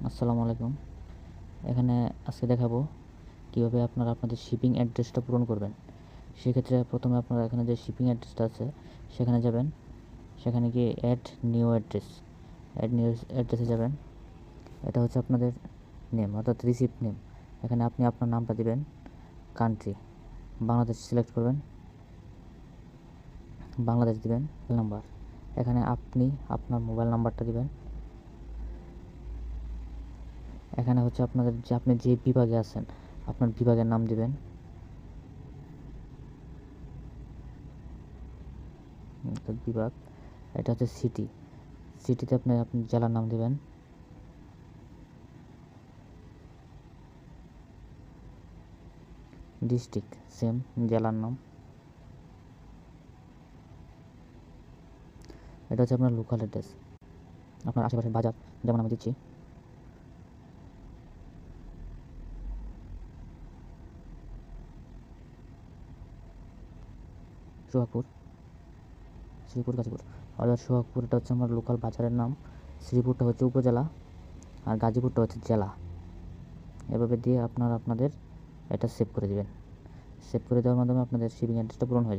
আসসালামু আলাইকুম। এখানে আজকে দেখাবো কীভাবে আপনারা আপনাদের শিপিং অ্যাড্রেসটা পূরণ করবেন। সেক্ষেত্রে প্রথমে আপনারা এখানে যে শিপিং অ্যাড্রেসটা আছে সেখানে যাবেন। সেখানে গিয়ে অ্যাড নিউ অ্যাড্রেসে যাবেন। এটা হচ্ছে আপনাদের নেম অর্থাৎ রিসিপ্ট নেম। এখানে আপনি আপনার নামটা দিবেন, কান্ট্রি বাংলাদেশ সিলেক্ট করবেন, বাংলাদেশ দিবেন, মোবাইল নাম্বার এখানে আপনি আপনার মোবাইল নাম্বারটা দিবেন। এখানে হচ্ছে আপনাদের যে আপনি যে বিভাগে আছেন আপনার বিভাগের নাম দিবেন। বিভাগ এটা হচ্ছে সিটিতে আপনি জেলার নাম দিবেন। ডিস্ট্রিক্ট সেম জেলার নাম। এটা হচ্ছে আপনার লোকাল অ্যাড্রেস, আপনার আশেপাশের বাজার, যেমন আমি দিচ্ছি সোহাগপুর, শ্রীপুর, গাজীপুর। অর্থাৎ সোহাগপুরটা হচ্ছে আমার লোকাল বাজারের নাম, শ্রীপুরটা হচ্ছে উপজেলা, আর গাজীপুরটা হচ্ছে জেলা। এভাবে দিয়ে আপনাদের এটা সেভ করে দেবেন। সেভ করে দেওয়ার মাধ্যমে আপনাদের শিপিং অ্যাড্রেসটা পূরণ হয়ে যাবে।